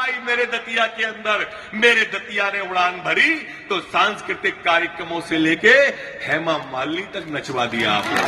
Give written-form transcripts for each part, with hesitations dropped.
आई मेरे दतिया के अंदर, मेरे दतिया ने उड़ान भरी तो सांस्कृतिक कार्यक्रमों से लेके हेमा मालिनी तक नचवा दिया आपने।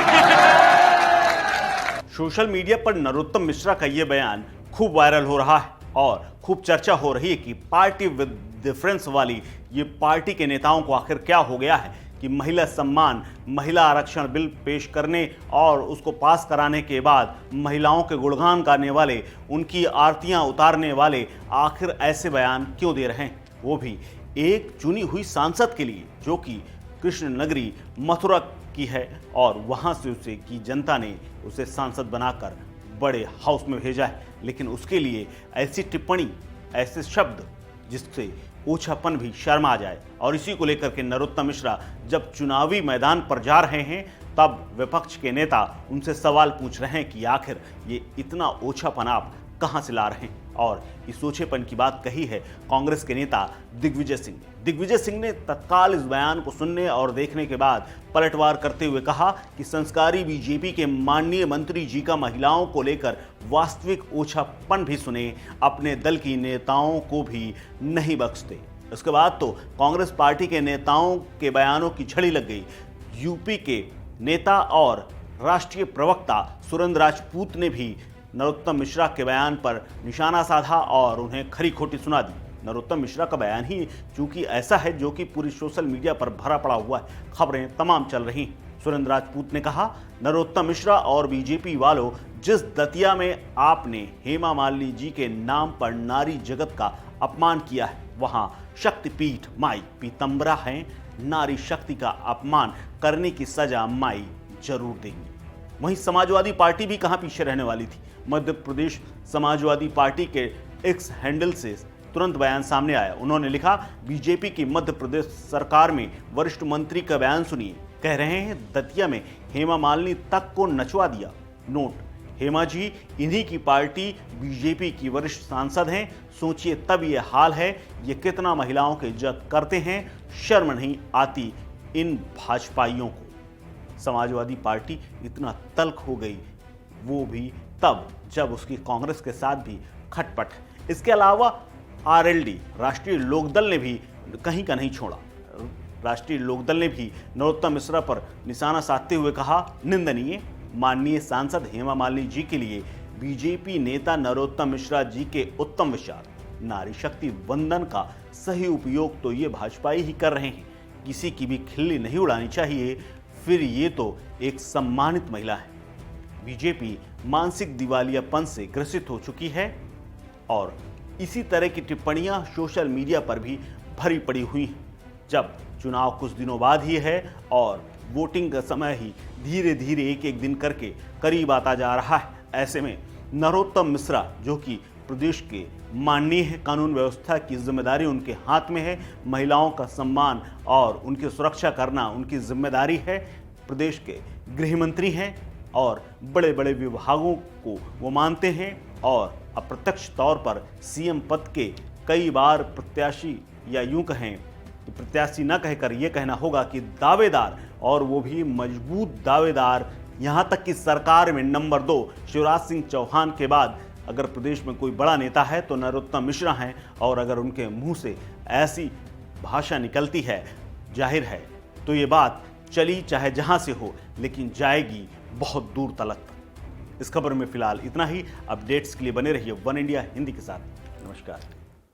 सोशल मीडिया पर नरोत्तम मिश्रा का यह बयान खूब वायरल हो रहा है और खूब चर्चा हो रही है कि पार्टी विद डिफरेंस वाली ये पार्टी के नेताओं को आखिर क्या हो गया है कि महिला सम्मान, महिला आरक्षण बिल पेश करने और उसको पास कराने के बाद महिलाओं के गुणगान गाने वाले, उनकी आरतियां उतारने वाले आखिर ऐसे बयान क्यों दे रहे हैं, वो भी एक चुनी हुई सांसद के लिए जो कि कृष्ण नगरी मथुरा की है और वहां से उसे की जनता ने उसे सांसद बनाकर बड़े हाउस में भेजा है। लेकिन उसके लिए ऐसी टिप्पणी, ऐसे शब्द जिससे ओछापन भी शर्मा जाए। और इसी को लेकर के नरोत्तम मिश्रा जब चुनावी मैदान पर जा रहे हैं तब विपक्ष के नेता उनसे सवाल पूछ रहे हैं कि आखिर ये इतना ओछापन आप कहां से ला रहे हैं। और इस ओछेपन की बात कही है कांग्रेस के नेता दिग्विजय सिंह ने। दिग्विजय सिंह ने तत्काल इस बयान को सुनने और देखने के बाद पलटवार करते हुए कहा कि संस्कारी बीजेपी के माननीय मंत्री जी का महिलाओं को लेकर वास्तविक ओछापन भी सुने, अपने दल की नेताओं को भी नहीं बख्शते। उसके बाद तो कांग्रेस पार्टी के नेताओं के बयानों की झड़ी लग गई। यूपी के नेता और राष्ट्रीय प्रवक्ता सुरेंद्र राजपूत ने भी नरोत्तम मिश्रा के बयान पर निशाना साधा और उन्हें खरी खोटी सुना दी। नरोत्तम मिश्रा का बयान ही चूंकि ऐसा है जो कि पूरी सोशल मीडिया पर भरा पड़ा हुआ है, खबरें तमाम चल रही। सुरेंद्र राजपूत ने कहा, नरोत्तम मिश्रा और बीजेपी वालों, जिस दतिया में आपने हेमा मालिनी जी के नाम पर नारी जगत का अपमान किया है, वहां शक्तिपीठ माई पीतम्बरा है। नारी शक्ति का अपमान करने की सजा माई जरूर देंगी। वहीं समाजवादी पार्टी भी कहां पीछे रहने वाली थी। मध्य प्रदेश समाजवादी पार्टी के एक्स हैंडल से तुरंत बयान सामने आया। उन्होंने लिखा, बीजेपी की मध्य प्रदेश सरकार में वरिष्ठ मंत्री का बयान सुनिए। कह रहे हैं दतिया में हेमा मालिनी तक को नचवा दिया। नोट, हेमा जी इन्हीं की पार्टी बीजेपी की वरिष्ठ सांसद हैं। सोचिए तब ये हाल है, ये कितना महिलाओं की इज्जत करते हैं। शर्म नहीं आती इन भाजपाइयों को। समाजवादी पार्टी इतना तल्ख हो गई, वो भी तब जब उसकी कांग्रेस के साथ भी खटपट। इसके अलावा आरएलडी राष्ट्रीय लोकदल ने भी कहीं का नहीं छोड़ा। राष्ट्रीय लोकदल ने भी नरोत्तम मिश्रा पर निशाना साधते हुए कहा, निंदनीय, माननीय सांसद हेमा मालिनी जी के लिए बीजेपी नेता नरोत्तम मिश्रा जी के उत्तम विचार, नारी शक्ति वंदन का सही उपयोग तो ये भाजपाई ही कर रहे हैं। किसी की भी खिल्ली नहीं उड़ानी चाहिए, फिर ये तो एक सम्मानित महिला है। बीजेपी मानसिक दिवालियापन से ग्रसित हो चुकी है और इसी तरह की टिप्पणियां सोशल मीडिया पर भी भरी पड़ी हुई हैं। जब चुनाव कुछ दिनों बाद ही है और वोटिंग का समय ही धीरे धीरे एक एक दिन करके करीब आता जा रहा है, ऐसे में नरोत्तम मिश्रा जो कि प्रदेश के माननीय है, कानून व्यवस्था की जिम्मेदारी उनके हाथ में है, महिलाओं का सम्मान और उनकी सुरक्षा करना उनकी जिम्मेदारी है। प्रदेश के गृह मंत्री हैं और बड़े बड़े विभागों को वो मानते हैं और अप्रत्यक्ष तौर पर सीएम पद के कई बार प्रत्याशी, या यूं कहें कि प्रत्याशी न कहकर यह कहना होगा कि दावेदार, और वो भी मजबूत दावेदार। यहां तक कि सरकार में नंबर 2 शिवराज सिंह चौहान के बाद अगर प्रदेश में कोई बड़ा नेता है तो नरोत्तम मिश्रा हैं। और अगर उनके मुंह से ऐसी भाषा निकलती है, जाहिर है तो ये बात चली चाहे जहां से हो, लेकिन जाएगी बहुत दूर तलक। इस खबर में फिलहाल इतना ही। अपडेट्स के लिए बने रहिए वन इंडिया हिंदी के साथ। नमस्कार।